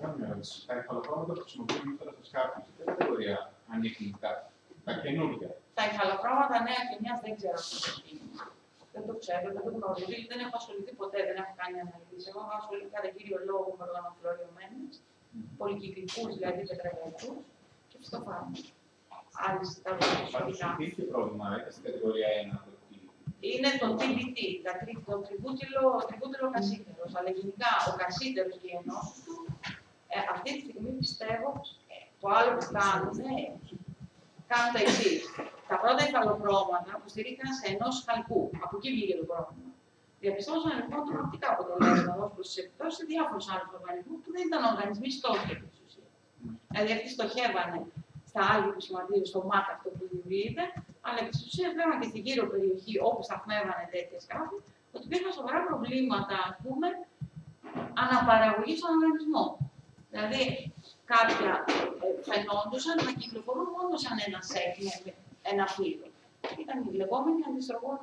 Κάνω μια ερώτηση. Τα υφαλοκρώματα που χρησιμοποιούμε τώρα στα σκάφη, σε ποια κατηγορία ανήκουν τα καινούργια? Τα υφαλοκρώματα νέα γενιά δεν ξέρω αυτό το είναι. Δεν το ξέρω, δεν το γνωρίζω. Δεν έχω ασχοληθεί ποτέ, δεν έχω κάνει αναλύσει. Εγώ έχω ασχοληθεί κατά κύριο λόγο με οργανοφλωριωμένες, πολυκυκλικούς δηλαδή τετραγωνικούς και φυτοφάρμακα. Υπάρχει πρόβλημα στην κατηγορία 1. Είναι το TBT, το τριβούτυλο κασίτερος. Αλλά γενικά ο κασίτερος και οι ενώσεις του, αυτή τη στιγμή πιστεύω, το άλλο που κάνουν τα εξής. Τα πρώτα υφαλοκρώματα που στηρίχθηκαν σε ενώσεις χαλκού. Από εκεί βγήκε το πρόβλημα. Διαπιστώσαν λοιπόν τρομακτικά αποτελέσματα ως προς τις επιπτώσεις σε διάφορους άλλους οργανισμούς που δεν ήταν οργανισμοί στόχοι επί της ουσίας. Δηλαδή αυτοί στοχεύανε στα άλλη που σημαντίζει, στο ΜΑΤ αυτό που δημιουργείται, αλλά επί της ουσίας βλέπαμε και στην γύρω περιοχή όπου σταθμεύανε τέτοια σκάφη, ότι υπήρχαν σοβαρά προβλήματα, ας πούμε, αναπαραγωγή στον οργανισμό. Δηλαδή κάποια φαινόντουσαν να κυκλοφορούν μόνο σαν ένα σετ με ένα φύλλο. Ήταν η λεγόμενη αντιστροφών,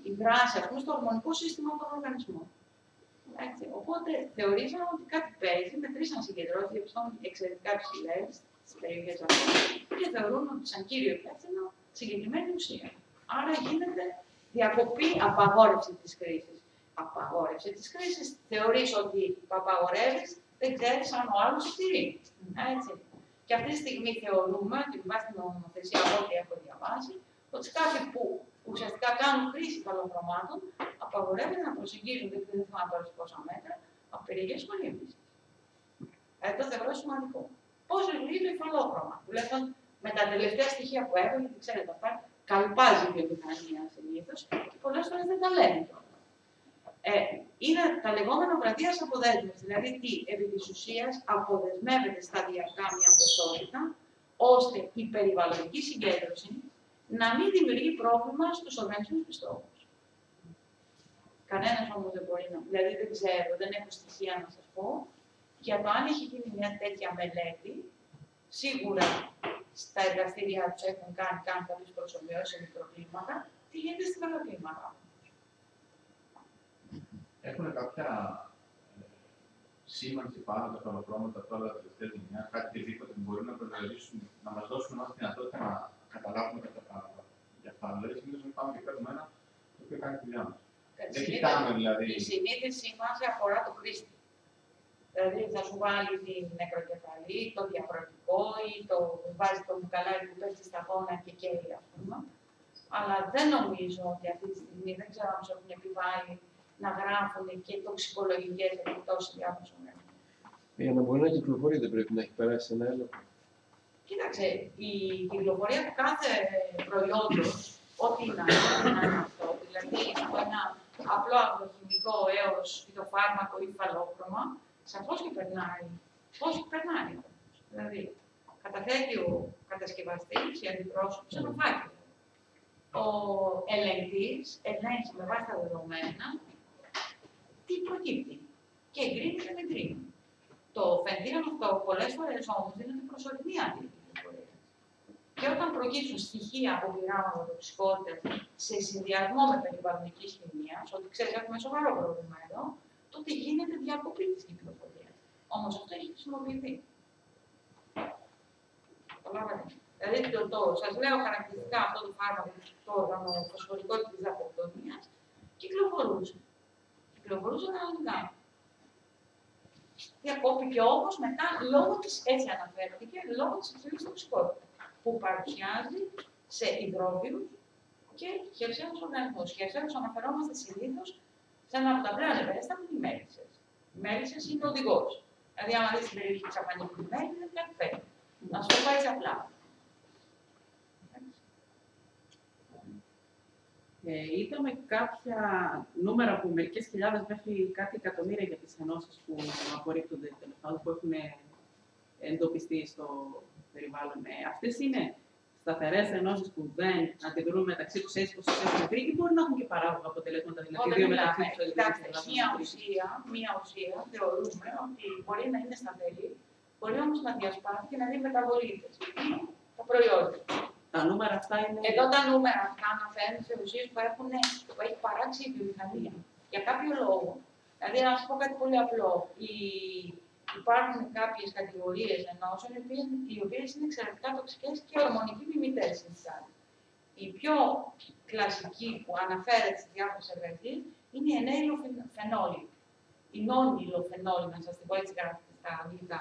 η δράση, ας πούμε, στο ορμονικό σύστημα των οργανισμών. Έτσι. Οπότε θεωρήσαμε ότι κάτι παίζει, μετρήσαν συγκεντρώσεις, διαπιστώνουν εξαιρετικά ψηλές στις περιοχές αυτές και θεωρούν ότι σαν κύριο υπεύθυνο συγκεκριμένη ουσία. Άρα γίνεται διακοπή, απαγόρευση της χρήσης. Απαγόρευση της χρήσης θεωρείς ότι το απαγορεύεις, δεν ξέρεις αν ο άλλος στηρεί. Έτσι. Και αυτή τη στιγμή θεωρούμε ότι βάσει την νομοθεσία, από ό,τι έχω διαβάσει, ότι σκάφη που ουσιαστικά κάνουν χρήση υφαλοκρωμάτων απαγορεύεται να προσεγγίζουν, δεν θυμάμαι τώρα σε πόσα μέτρα, από περιοχές κολύμβησης. Το θεωρώ σημαντικό. Πώς λειτουργεί το υφαλόχρωμα, τουλάχιστον με τα τελευταία στοιχεία που έχω, γιατί ξέρετε αυτά, καλπάζει η βιομηχανία συνήθως και πολλές φορές δεν τα λένε κιόλας. Είναι τα λεγόμενα βραδίας αποδέσμευσης, δηλαδή τι επί της ουσίας αποδεσμεύεται σταδιακά μια ποσότητα, ώστε η περιβαλλοντική συγκέντρωση να μην δημιουργεί πρόβλημα στους οργανισμούς πιστώχους. Κανένας όμως δεν μπορεί να... Δηλαδή δεν ξέρω, δεν έχω στοιχεία να σας πω, για το αν έχει γίνει μια τέτοια μελέτη, σίγουρα στα εργαστήρια τους έχουν κάνει κάποιες προσωμιώσεις με μικροκλίματα, τι γίνεται στην μικροκλίματα. Έχουν κάποια σήμανση πάνω τα υφαλοκρώματα τώρα τα τελευταία γενιά, κάτι οτιδήποτε που μπορεί να προβολήσουν, να μας δώσουν εμάς τη δυνατότητα να καταλάβουμε κάποια πράγματα. Για αυτά, δηλαδή, συνήθως μην πάμε και παίρνουμε ένα το οποίο κάνει τη δουλειά μας. Δεν κοιτάμε δηλαδή. Η συνήθιση σήμανση αφορά το χρήστη. Δηλαδή θα σου βάλει την νεκροκεφαλή, το διαφορετικό ή το βάζει το μπουκαλάκι που πέφτει στα πόνα και καίει, ας πούμε. Αλλά δεν νομίζω ότι αυτή τη στιγμή, δεν ξέρω αν έχουν επιβάλει να γράφουν και τοξικολογικές επιπτώσεις διάφορων οργανισμών. Για να μπορεί να κυκλοφορεί, δεν πρέπει να έχει περάσει ένα έλεγχο. Κοίταξε, η κυκλοφορία του κάθε προϊόντος, ό,τι είναι αυτό, δηλαδή από ένα απλό αγροχημικό έως φυτοφάρμακο ή υφαλόχρωμα, σαφώς και περνάει. Πώς περνάει. Δηλαδή, καταθέτει ο κατασκευαστής ή αντιπρόσωπος ένα φάκελο. Ο ελεγκτής ελέγχει με βάση τα δεδομένα τι προκύπτει. Και εγκρίνει και δεν εγκρίνει. Το φενδύον αυτό πολλές φορές όμως δίνεται προσωρινή αντιπληροφορία. Και όταν προκύψουν στοιχεία από πειράματα τοξικότητας σε συνδυασμό με περιβαλλοντική χημία, ότι ξέρει έχουμε σοβαρό πρόβλημα εδώ, τότε γίνεται διακοπή της κυκλοφορίας. Όμως αυτό έχει χρησιμοποιηθεί. Καταλάβατε. Δηλαδή, σας λέω χαρακτηριστικά αυτό το φάρμακο, το οργανοφωσφορικό της δαποπτονίας, κυκλοφορούσε. Κυκλοφορούσε κανονικά. Διακόπηκε όμως μετά, λόγω της, έτσι αναφέρθηκε, λόγω της υψηλής τοξικότητας, που παρουσιάζει σε υδρόβιους και χερσαίους οργανισμούς. Χερσαίους αναφερόμαστε συνήθως σε ένα από τα πλέον ευαίσθητα που είναι οι μέλισσες. Οι μέλισσες είναι ο οδηγός. Δηλαδή, άμα δεις την περιοχή ξαφανική μέλισσα, είναι κάτι φέρνει. Να σου το πάει έτσι απλά. Είδαμε κάποια νούμερα από μερικές χιλιάδες μέχρι κάτι εκατομμύρια για τις ενώσεις που απορρίπτονται, που έχουν εντοπιστεί στο περιβάλλον. Αυτές είναι σταθερές ενώσεις που δεν αντιδρούν μεταξύ τους έτσι πως έχουν βρει ή μπορεί να έχουν και παράγωγα αποτελέσματα, δηλαδή δύο μεταξύ τους. Κοιτάξτε, μία ουσία θεωρούμε ότι μπορεί να είναι σταθερή, μπορεί όμως να διασπάθει και να δει μεταβολίτες. Τα προϊόντα. Τα νούμερα αυτά είναι. Εδώ τα νούμερα αυτά αναφέρουν σε ουσίες που έχει παράξει η βιομηχανία. Για κάποιο λόγο. Δηλαδή, να σας πω κάτι πολύ απλό. υπάρχουν κάποιες κατηγορίες ενώσεων οι οποίες είναι εξαιρετικά τοξικές και ορμονικοί μιμητές. Η πιο κλασική που αναφέρεται στις διάφορες εργασίες είναι η ενέιλοφενόλη. Η νόνιλοφενόλη, να σας την πω έτσι γράφεται στα αγγλικά.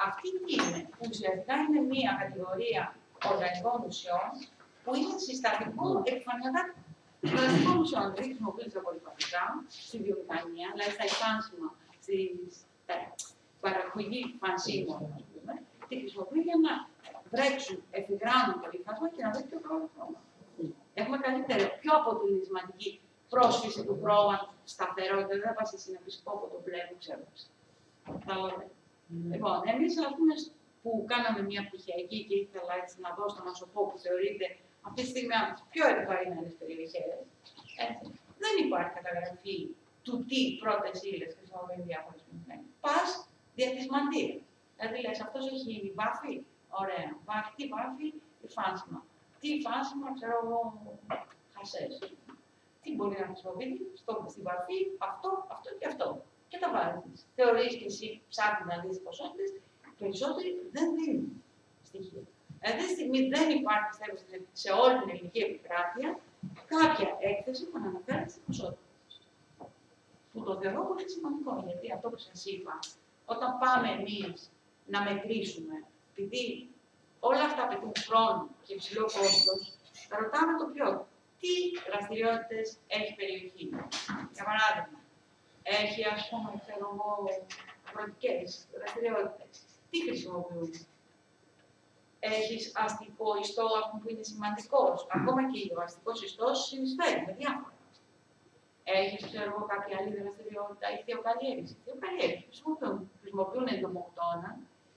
Αυτή τι είναι? Ουσιαστικά είναι μία κατηγορία οργανικών ουσιών που είναι συστατικό επιφανειακά οργανικών ουσιών. Δηλαδή χρησιμοποιούνται στα πολυπαθητικά, στη βιομηχανία, δηλαδή στα υφάνσιμα, στη παραγωγή φανσίμων, ας πούμε, τη χρησιμοποιούν για να βρέξουν, εφηγράνουν το υφάσμα και να βρει πιο καλό χρώμα. Έχουμε καλύτερη, πιο αποτελεσματική πρόσφυση του χρώματος, σταθερότητα, δεν θα πας εσύ να πεις κόπο το μπλε που ξέρεις. Λοιπόν, εμείς ας πούμε που κάναμε μια πτυχιακή και ήθελα έτσι να δώσω να σου πω που θεωρείται αυτή τη στιγμή από τις πιο επιβαρυνμένες περιοχές, δεν υπάρχει καταγραφή του τι πρώτες ύλες χρησιμοποιούν διάφορες μηχανές. Πας διατισμαντήρια. Δηλαδή λες, αυτός έχει βάφη, ωραία. Τι βάφη, υφάσιμα. Τι υφάσιμα, ξέρω εγώ, χασές. Τι μπορεί να χρησιμοποιήσει στη βαφή, αυτό και αυτό. Και τα βάζεις. Θεωρείς και εσύ ψάχνεις να δεις ποσότητες, περισσότεροι δεν δίνουν στοιχεία. Αυτή τη στιγμή δεν υπάρχει, πιστεύω, σε όλη την ελληνική επικράτεια κάποια έκθεση που αναφέρεται στις ποσότητες. Που το θεωρώ πολύ σημαντικό, γιατί αυτό που σας είπα, όταν πάμε εμείς να μετρήσουμε, επειδή όλα αυτά απαιτούν χρόνο και υψηλό κόστος, θα ρωτάμε το ποιο. Τι δραστηριότητες έχει περιοχή. Για παράδειγμα, έχει, ας πούμε, ξέρω εγώ, αγροτικές δραστηριότητες. Τι χρησιμοποιούν? Έχεις αστικό ιστό, ας πούμε, που είναι σημαντικός. Ακόμα και ο αστικός ιστός συνεισφέρει με διάφορα. Έχεις, ξέρω εγώ, κάποια άλλη δραστηριότητα ή θεοκαλλιέργηση. Θεοκαλλιέργηση χρησιμοποιούν εντομοκτώνα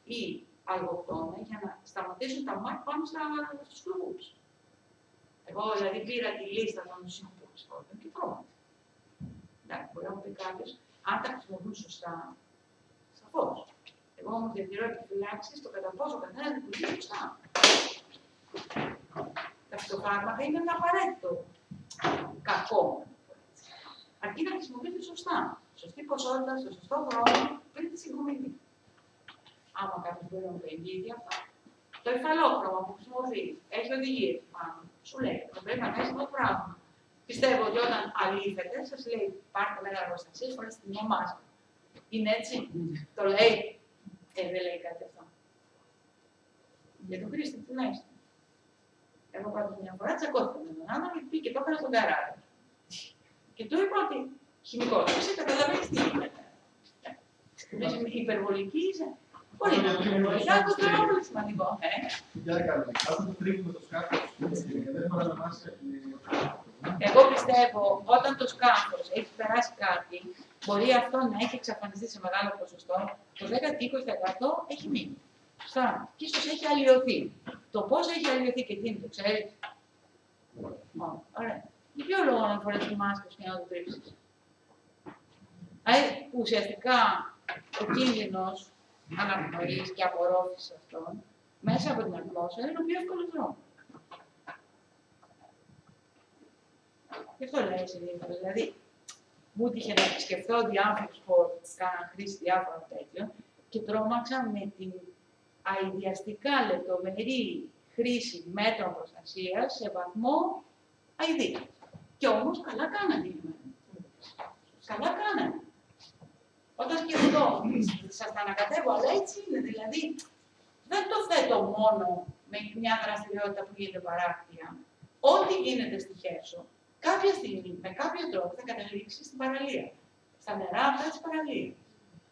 ή αλγοκτώνα για να σταματήσουν τα μάτια πάνω στους κλωβούς. Εγώ δηλαδή πήρα τη λίστα των ουσιών που χρησιμοποιούν και πρόβατα. Εντάξει, μπορεί να μου πει κάποιος, αν τα χρησιμοποιούν σωστά, σαφώς. Εγώ όμως διατηρώ επιφυλάξεις στο κατά πόσο ο καθένας λειτουργεί σωστά. Τα φυτοφάρμακα είναι ένα απαραίτητο κακό. Αρκεί να χρησιμοποιείται σωστά. Σωστή ποσότητα, στο σωστό χρόνο, πριν τη συγκομιδή. Άμα κάποιος μπορεί να μου πει αυτά. Το υφαλόχρωμα που χρησιμοποιεί έχει οδηγίες πάνω. Σου λέει, θα πρέπει να κάνεις αυτό το πράγμα. Πιστεύω ότι όταν αλήθετε, σας λέει, πάρτε μέγα εργοστασίες, φορέστε την μια μάσκα. Είναι έτσι, το λέει. Δεν λέει κάτι αυτό. Για τον χρήστη, τουλάχιστον. Εγώ πάντως μια φορά τσακώθηκα με τον άνθρωπο και πήγε και το έκανα στον καράβι. Και του είπα ότι χημικός, εσύ καταλαβαίνεις τι γίνεται. Υπερβολική είσαι. Πολύ υπερβολικά, το θεωρώ πολύ σημαντικό. Για κανονικά, το τρίβουμε το σκάφος και δεν μπορεί να μας... Εγώ πιστεύω, όταν το σκάφος έχει περάσει κάτι, μπορεί αυτό να έχει εξαφανιστεί σε μεγάλο ποσοστό, το 10-20% έχει μείνει. Σωστά. Και ίσως έχει αλλοιωθεί. Το πώς έχει αλλοιωθεί και τι είναι, το ξέρεις. Ωραία. Για ποιο λόγο να φορέσεις τη μάσκα και να το τρίψεις? Δηλαδή, ουσιαστικά, ο κίνδυνος αναπνοής και απορρόφησης αυτών μέσα από την ατμόσφαιρα είναι ο πιο εύκολος δρόμος. Γι' αυτό λέει συνήθως. Δηλαδή, μου τύχε να επισκεφθώ διάφορους χώρους που κάναν χρήση διάφορων τέτοιων και τρόμαξα με την αηδιαστικά λεπτομερή χρήση μέτρων προστασίας σε βαθμό αηδίας. Και όμως καλά κάνανε. Καλά κάνανε. Όταν σκεφτώ, σας τα ανακατεύω, αλλά έτσι είναι. Δηλαδή, δεν το θέτω μόνο με μια δραστηριότητα που γίνεται παράκτια. Ό,τι γίνεται στη Χέρσο, κάποια στιγμή, με κάποιο τρόπο, θα καταλήξει στην παραλία. Στα νερά αυτά της παραλίας.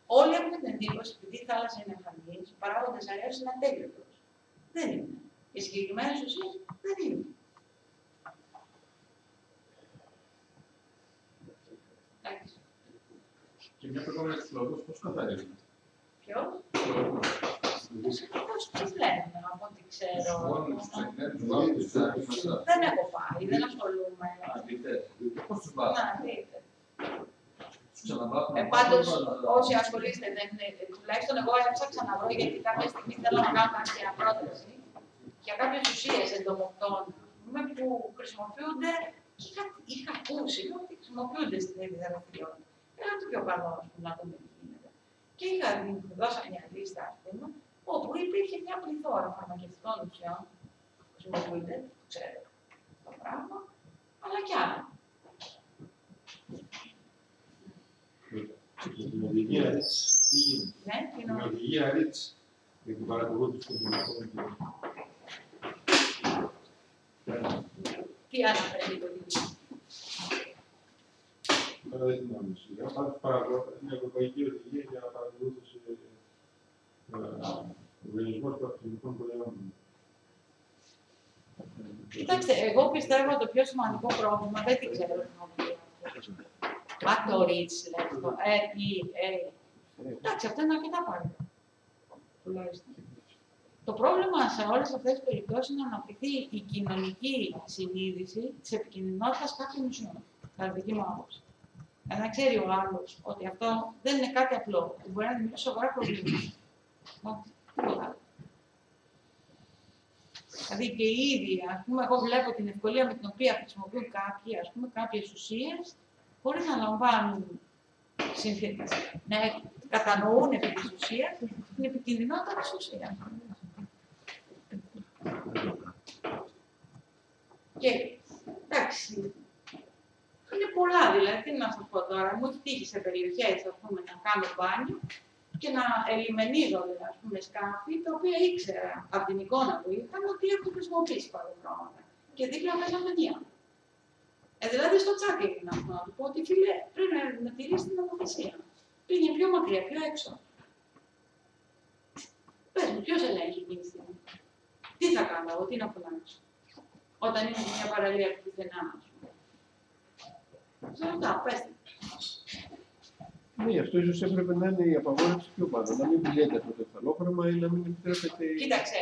Όλοι έχουν την εντύπωση, επειδή η θάλασσα είναι χαμηλή, ο παράγοντας αέρας είναι ατέλειωτος. Δεν είναι. Οι συγκεκριμένες ουσίες δεν είναι. Και μια περίπτωση της λόγους, πώς καθαρίζουμε? Ποιος? Πώς λένε, από ό,τι ξέρω. Δεν έχω πάει, δεν ασχολούμαι. Πώς τους βάζουν? Πάντως, όσοι ασχολείστε, τουλάχιστον εγώ έψαξα να βρω, γιατί κάποια στιγμή θέλω να κάνω κάποια πρόταση για κάποιες ουσίες εντομοκτών που χρησιμοποιούνται και είχα ακούσει ότι χρησιμοποιούνται στην ίδια δραστηριότητα. Έλα το πιο καλό, να δούμε τι γίνεται. Και δώσαμε μια λίστα, ας πούμε, όπου υπήρχε μια πληθώρα φαρμακευτικών ουσιών που χρησιμοποιούνται, ξέρω το πράγμα, αλλά κι άλλα. Την οδηγία REACH, τι γίνεται? Ναι, Την οδηγία REACH για την παρακολούθηση των χημικών και... τι αναφέρει το οδηγία? Τώρα δεν θυμάμαι σίγουρα. Είναι ευρωπαϊκή οδηγία για παρακολούθηση οργανισμών χημικών προϊόντων. Κοιτάξτε, εγώ πιστεύω ότι το πιο σημαντικό πρόβλημα δεν την ξέρω την οδηγία. Αν το REACH, λέει το REA. Εντάξει, αυτό είναι αρκετά παλιό. Τουλάχιστον. Το πρόβλημα σε όλες αυτές τις περιπτώσεις είναι να αναπτυχθεί η κοινωνική συνείδηση της επικινδυνότητας κάποιων ουσιών. Κατά δική μου άποψη. Να ξέρει ο άλλος ότι αυτό δεν είναι κάτι απλό, ότι μπορεί να δημιουργήσει σοβαρά προβλήματα. Τίποτα άλλο. Δηλαδή και οι ίδιοι, ας πούμε, εγώ βλέπω την ευκολία με την οποία χρησιμοποιούν κάποιοι, ας πούμε, κάποιες ουσίες, χωρίς να λαμβάνουν συνθήκες. Να κατανοούν επί της ουσίας την επικινδυνότητα της ουσίας. Και εντάξει, είναι πολλά, δηλαδή, τι να σας πω τώρα, μου έχει τύχει σε περιοχές, ας πούμε, να κάνω μπάνιο και να ελιμενίζονται, ας πούμε, σκάφη, τα οποία ήξερα από την εικόνα που είχαν ότι έχουν χρησιμοποιήσει παραπράγματα. Και δίπλα παίζανε μία. Δηλαδή στο τσάκι έγινα αυτό, να του πω ότι φίλε, πρέπει να τηρήσει την νομοθεσία. Πήγε πιο μακριά, πιο έξω. Πες μου, ποιος ελέγχει εκείνη τη στιγμή? Τι θα κάνω εγώ, τι να φωνάξω? Όταν είναι μια παραλία που πουθενά, ας πούμε. Σε ρωτάω, πέστε. Ναι, αυτό ίσως έπρεπε να είναι η απαγόρευση πιο πάνω. Να μην πηγαίνετε αυτό το κεφαλόχρωμα ή να μην επιτρέπετε. Κοίταξε,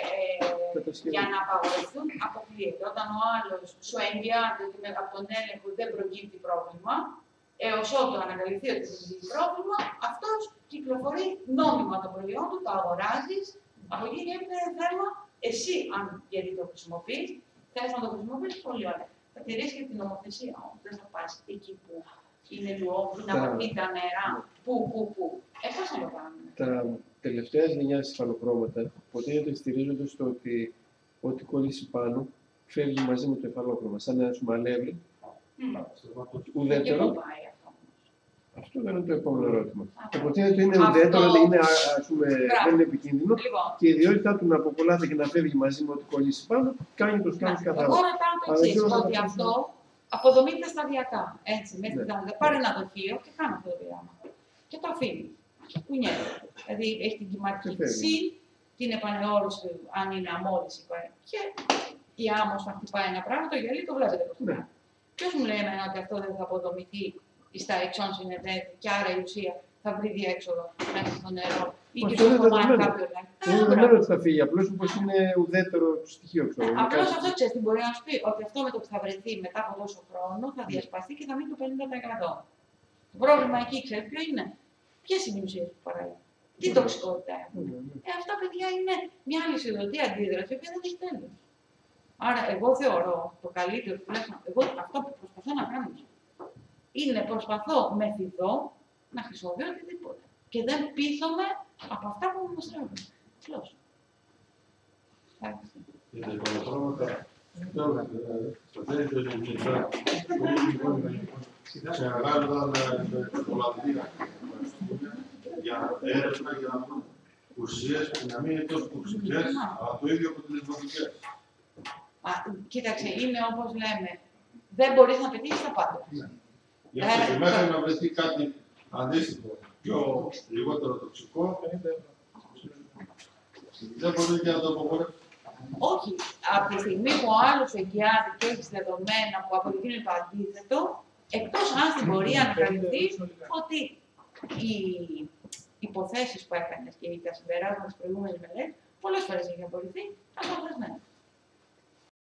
για να απαγορευτούν, αποκλείεται. Όταν ο άλλος σου εγγυάται ότι από τον έλεγχο δεν προκύπτει πρόβλημα, έως ότου ανακαλυφθεί ότι δεν προκύπτει πρόβλημα, αυτός κυκλοφορεί νόμιμα το προϊόν του, το αγοράζεις. Από εκεί και έπειτα είναι θέμα, εσύ, αν γιατί το χρησιμοποιείς, θες να το χρησιμοποιείς, πολύ ωραία. Θα τηρήσεις και την νομοθεσία όμως. Δεν θα πας εκεί που είναι λόγω, να βαθμεί τα νερά, που. Πώς να το κάνουμε? Τα τελευταία γενιά υφαλοκρώματα ποτέ στηρίζονται στο ότι ό,τι κολλήσει πάνω φεύγει μαζί με το υφαλόκρωμα. Σαν ένα σουμαλεύει. Ουδέτερο. Και πού πάει αυτό? Αυτό δεν είναι το επόμενο ερώτημα. Υποτίθεται είναι ουδέτερο, είναι, δεν είναι επικίνδυνο Λοιπόν, και η ιδιότητά του να αποκολλάται και να φεύγει μαζί με ό,τι κολλήσει πάνω κάνει το σκάφο καθαρό. Εγώ ρωτάω το εξής, ότι αυτό αποδομείται σταδιακά. Έτσι, μέχρι να πάρει ένα δοχείο και κάνει αυτό το πειράμα. Και το αφήνει. Κουνιέται. Δηλαδή έχει την κυματική φυσή, την επανεώρηση, αν είναι αμμώδηση. Και η άμμος θα χτυπάει ένα πράγμα, το γυαλί το βλέπετε πώς το κάνει. Ποιος μου λέει εμένα ότι αυτό δεν θα αποδομηθεί στα εξών συνεδέθη και άρα η ουσία θα βρει διέξοδο μέσα στο νερό ή και στο κομμάτι κάποιο ελέγχο? Είναι δεδομένο ότι θα φύγει, απλώς όπως είναι ουδέτερο στοιχείο. Απλώς αυτό ξέρεις τι μπορεί να σου πει, ότι αυτό με το που θα βρεθεί μετά από τόσο χρόνο θα διασπαστεί και θα μείνει το 50%. Το πρόβλημα εκεί, ξέρεις ποιο είναι? Ποιες είναι οι ουσίες που παράγει? Τι τοξικότητα έχουν? Αυτά, παιδιά, είναι μια αλυσιδωτή αντίδραση που δεν έχει τέλος. Άρα, εγώ θεωρώ το καλύτερο, τουλάχιστον εγώ αυτό που προσπαθώ να κάνω είναι προσπαθώ με φιδό να χρησιμοποιώ οτιδήποτε. Και δεν πείθομαι από αυτά που μου στρέφουν. Απλώς. Για τα υπολογρώματα, στο τέλος του 1997, ξαναγάλουν το λατρεία για έρευνα για να βρουν ουσίες που να μην είναι τόσο τοξικές, αλλά το ίδιο αποτελεσματικές. Κοίταξε, είναι όπως λέμε, δεν μπορείς να πετύχεις τα πάντα. Γι' αυτό και μέχρι να βρεθεί κάτι αντίστοιχο, πιο λιγότερο τοξικό, δεν μπορεί και να το απογορεύσει. Όχι. Από τη στιγμή που ο άλλος εγγυάται και έχει δεδομένα που αποδεικνύουν το αντίθετο, εκτός αν στην πορεία ανακαλυφθεί ότι οι υποθέσεις που έκανες και τα συμπεράσματα της προηγούμενης μελέτης πολλές φορές έχει απορριφθεί, αλλά δεν είναι.